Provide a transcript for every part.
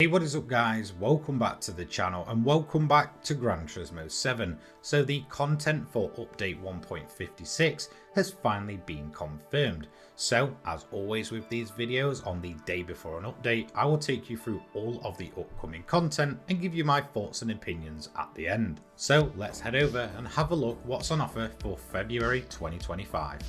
Hey, what is up guys, welcome back to the channel and welcome back to Gran Turismo 7. So the content for update 1.56 has finally been confirmed. So as always with these videos, on the day before an update, I will take you through all of the upcoming content and give you my thoughts and opinions at the end. So let's head over and have a look what's on offer for February 2025.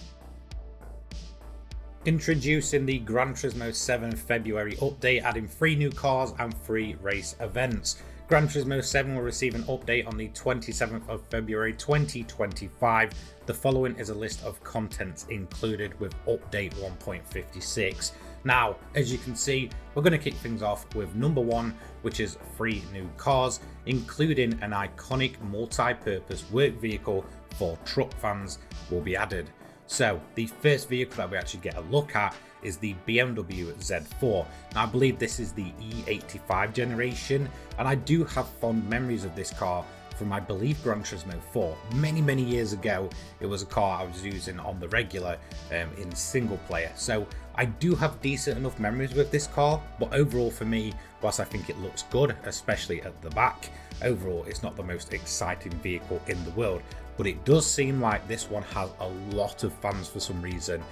Introducing the Gran Turismo 7 February update, adding 3 new cars and 3 race events. Gran Turismo 7 will receive an update on the 27th of February 2025. The following is a list of contents included with update 1.56. Now, as you can see, we're going to kick things off with number 1, which is 3 new cars, including an iconic multi-purpose work vehicle for truck fans will be added. So the first vehicle that we actually get a look at is the BMW Z4. Now I believe this is the E85 generation, and I do have fond memories of this car from, I believe, Gran Turismo 4. Many years ago, it was a car I was using on the regular in single player. So I do have decent enough memories with this car, but overall for me, whilst I think it looks good, especially at the back, overall it's not the most exciting vehicle in the world. But it does seem like this one has a lot of fans for some reason.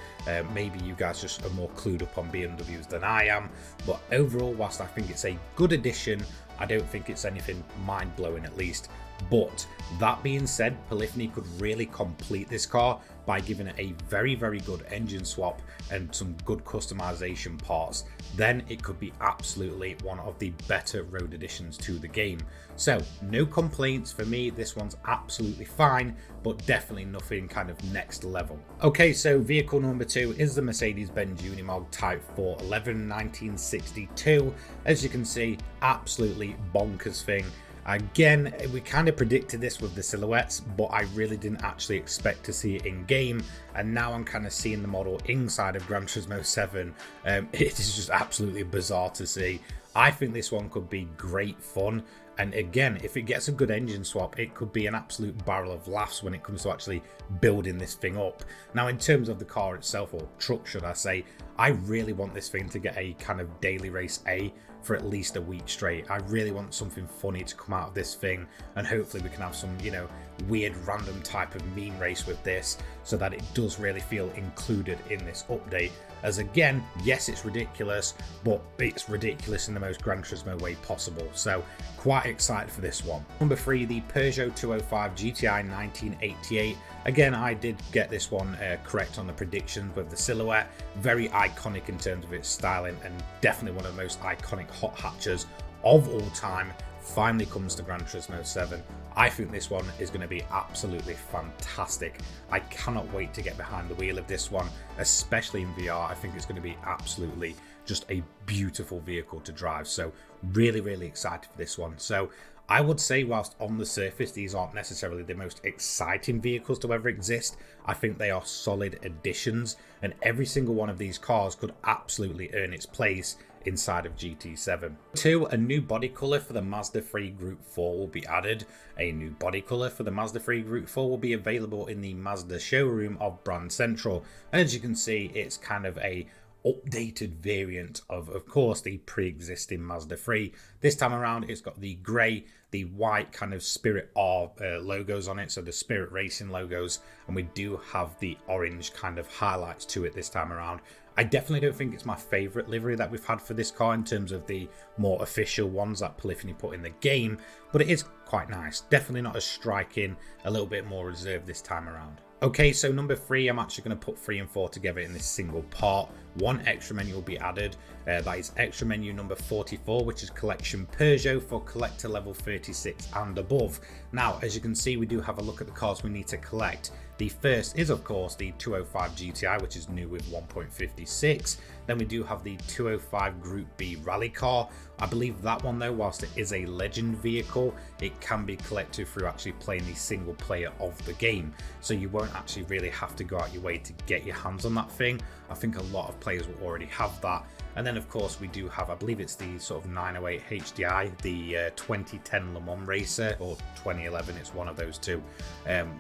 Maybe you guys just are more clued up on BMWs than I am. But overall, whilst I think it's a good addition, I don't think it's anything mind-blowing at least. But that being said, Polyphony could really complete this car by giving it a very good engine swap and some good customization parts. Then it could be absolutely one of the better road additions to the game. So no complaints for me, this one's absolutely fine, but definitely nothing kind of next level. Okay, so vehicle number 2 is the Mercedes-Benz Unimog Type 411 1962. As you can see, absolutely bonkers thing. Again, we kind of predicted this with the silhouettes, but I really didn't actually expect to see it in game, and now I'm kind of seeing the model inside of Gran Turismo 7. It is just absolutely bizarre to see. I think this one could be great fun, and again, if it gets a good engine swap, it could be an absolute barrel of laughs when it comes to actually building this thing up. Now, in terms of the car itself, or truck should I say, I really want this thing to get a kind of daily race A for at least a week straight. I really want something funny to come out of this thing, and hopefully we can have some, you know, weird random type of meme race with this, so that it does really feel included in this update. As again, yes, it's ridiculous, but it's ridiculous in the most Gran Turismo way possible. So quite excited for this one. Number 3, the Peugeot 205 GTI 1988. Again, I did get this one correct on the predictions with the silhouette. Very iconic in terms of its styling, and definitely one of the most iconic hot hatches of all time. Finally comes to Gran Turismo 7. I think this one is going to be absolutely fantastic. I cannot wait to get behind the wheel of this one, especially in VR. I think it's going to be absolutely just a beautiful vehicle to drive. So really excited for this one. So I would say, whilst on the surface these aren't necessarily the most exciting vehicles to ever exist, I think they are solid additions, and every single one of these cars could absolutely earn its place inside of GT7. 2, a new body colour for the Mazda 3 Group 4 will be added. A new body colour for the Mazda 3 Group 4 will be available in the Mazda showroom of Brand Central, and as you can see, it's kind of a updated variant of course, the pre-existing Mazda 3. This time around, it's got the grey, the white kind of Spirit R logos on it, so the Spirit Racing logos, and we do have the orange kind of highlights to it this time around. I definitely don't think it's my favourite livery that we've had for this car in terms of the more official ones that Polyphony put in the game, but it is quite nice. Definitely not as striking, a little bit more reserved this time around. Okay, so number 3, I'm actually going to put 3 and 4 together in this single part. One extra menu will be added. That is extra menu number 44, which is collection Peugeot for collector level 36 and above. Now, as you can see, we do have a look at the cars we need to collect. The first is, of course, the 205 GTI, which is new with 1.56. Then we do have the 205 Group B rally car. I believe that one, though, whilst it is a legend vehicle, it can be collected through actually playing the single player of the game. So you won't actually really have to go out your way to get your hands on that thing. I think a lot of players will already have that. And then, of course, we do have, I believe it's the sort of 908 HDI, the 2010 Le Mans racer, or 2011, it's one of those two,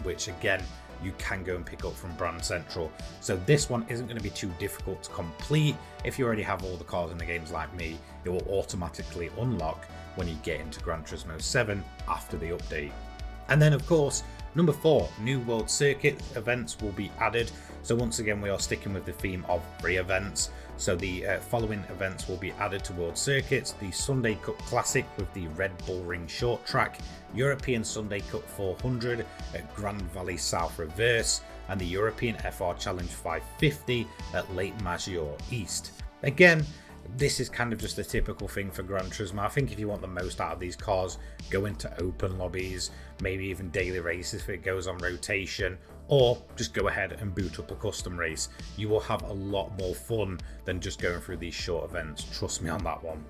which again, you can go and pick up from Brand Central. So this one isn't going to be too difficult to complete. If you already have all the cars in the games like me, it will automatically unlock when you get into Gran Turismo 7 after the update. And then of course, number 4, new World Circuit events will be added. So once again, we are sticking with the theme of free events. So the following events will be added to World Circuits: the Sunday Cup Classic with the Red Bull Ring Short Track, European Sunday Cup 400 at Grand Valley South Reverse, and the European FR Challenge 550 at Lake Maggiore East. Again, this is kind of just a typical thing for Gran Turismo. I think if you want the most out of these cars, go into open lobbies, maybe even daily races if it goes on rotation, or just go ahead and boot up a custom race. You will have a lot more fun than just going through these short events, trust me on that one.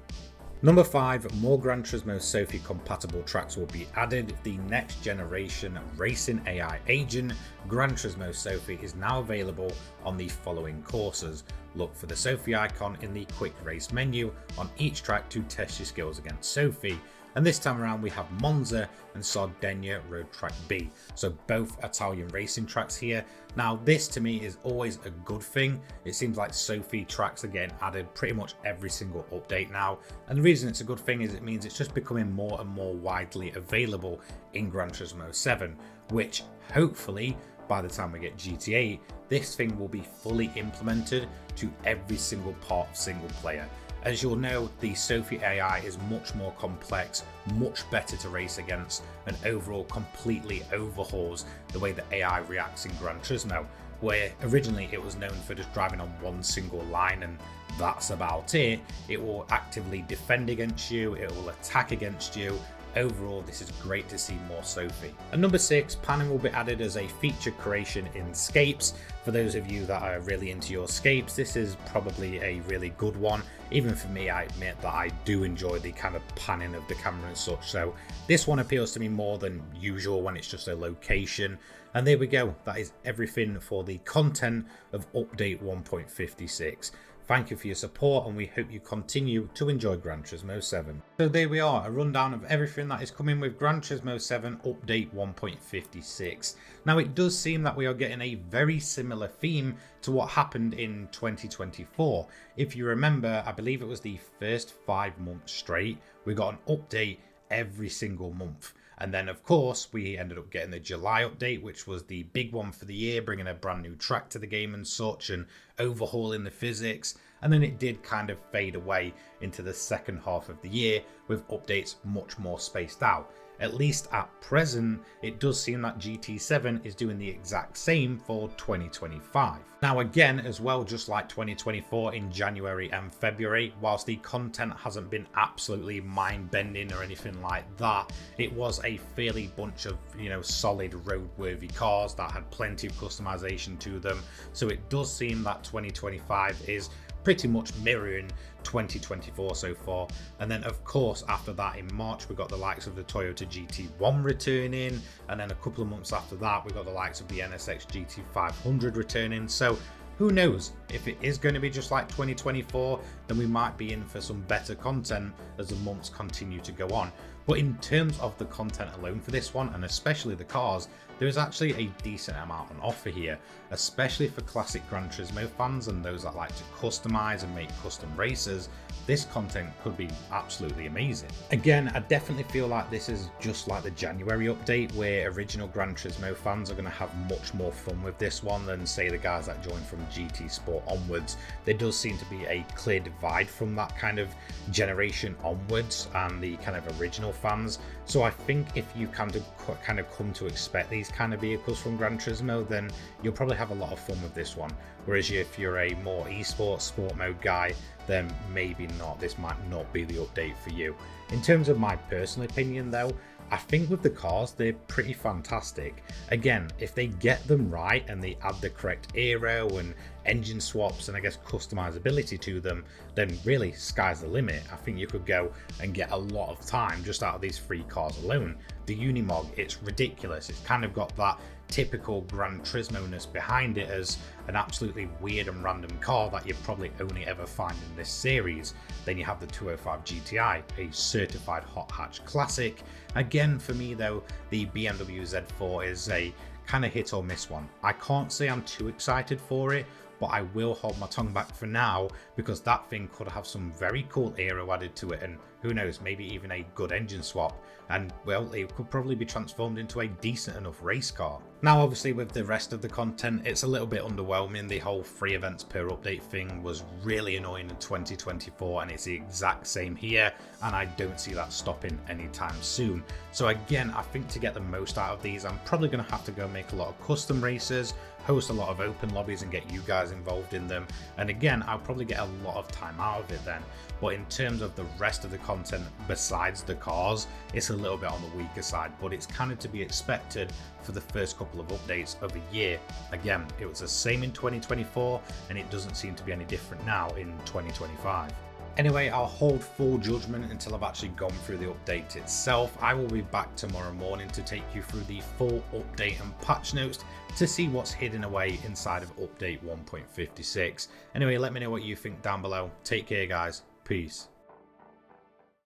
Number 5, more Gran Turismo Sophie compatible tracks will be added. The next generation racing AI agent, Gran Turismo Sophie, is now available on the following courses. Look for the Sophie icon in the quick race menu on each track to test your skills against Sophie. And this time around we have Monza and Sardinia Road Track B, so both Italian racing tracks here. Now this to me is always a good thing. It seems like Sophie tracks are getting added pretty much every single update now, and the reason it's a good thing is it means it's just becoming more and more widely available in Gran Turismo 7, which hopefully by the time we get GT8, this thing will be fully implemented to every single part of single player. As you'll know, the Sophie AI is much more complex, much better to race against, and overall completely overhauls the way the AI reacts in Gran Turismo, where originally it was known for just driving on one single line and that's about it. It will actively defend against you, it will attack against you. Overall, this is great to see more Sophie. And number 6, panning will be added as a feature creation in scapes. For those of you that are really into your scapes, this is probably a really good one. Even for me, I admit that I do enjoy the kind of panning of the camera and such. So this one appeals to me more than usual when it's just a location. And there we go. That is everything for the content of update 1.56. Thank you for your support, and we hope you continue to enjoy Gran Turismo 7. So there we are, a rundown of everything that is coming with Gran Turismo 7 update 1.56. Now it does seem that we are getting a very similar theme to what happened in 2024. If you remember, I believe it was the first 5 months straight, we got an update every single month. And then, of course, we ended up getting the July update, which was the big one for the year, bringing a brand new track to the game and such, and overhauling the physics. And then it did kind of fade away into the second half of the year with updates much more spaced out. At least at present, it does seem that GT7 is doing the exact same for 2025. Now again, as well, just like 2024 in January and February, whilst the content hasn't been absolutely mind-bending or anything like that, it was a fairly bunch of, solid roadworthy cars that had plenty of customization to them. So it does seem that 2025 is pretty much mirroring 2024 so far. And then of course after that in March we got the likes of the Toyota GT1 returning, and then a couple of months after that we got the likes of the NSX GT500 returning. So who knows, if it is going to be just like 2024, then we might be in for some better content as the months continue to go on. But in terms of the content alone for this one, and especially the cars, there is actually a decent amount on offer here, especially for classic Gran Turismo fans and those that like to customize and make custom races. This content could be absolutely amazing. Again, I definitely feel like this is just like the January update, where original Gran Turismo fans are going to have much more fun with this one than say the guys that joined from GT Sport onwards. There does seem to be a clear divide from that kind of generation onwards and the kind of original fans. So I think if you kind of come to expect these kind of vehicles from Gran Turismo, then you'll probably have a lot of fun with this one. Whereas if you're a more esports sport mode guy, then maybe not. This might not be the update for you. In terms of my personal opinion though, I think with the cars, they're pretty fantastic. Again, if they get them right and they add the correct aero and engine swaps and I guess customizability to them, then really sky's the limit. I think you could go and get a lot of time just out of these 3 cars alone. The Unimog, it's ridiculous. It's kind of got that typical Gran Turismo-ness behind it as an absolutely weird and random car that you probably only ever find in this series. Then you have the 205 GTI, a certified hot hatch classic. Again, for me though, the BMW Z4 is a kind of hit or miss one. I can't say I'm too excited for it, but I will hold my tongue back for now because that thing could have some very cool aero added to it, and who knows, maybe even a good engine swap, and well, it could probably be transformed into a decent enough race car. Now obviously with the rest of the content, it's a little bit underwhelming. The whole 3 events per update thing was really annoying in 2024, and it's the exact same here, and I don't see that stopping anytime soon. So again, I think to get the most out of these, I'm probably going to have to go make a lot of custom races, host a lot of open lobbies and get you guys involved in them, and again, I'll probably get a lot of time out of it then. But in terms of the rest of the content besides the cars, it's a little bit on the weaker side, but it's kind of to be expected for the first couple of updates of a year. Again, it was the same in 2024, and it doesn't seem to be any different now in 2025. Anyway, I'll hold full judgment until I've actually gone through the update itself. I will be back tomorrow morning to take you through the full update and patch notes to see what's hidden away inside of update 1.56. Anyway, let me know what you think down below. Take care, guys. Peace.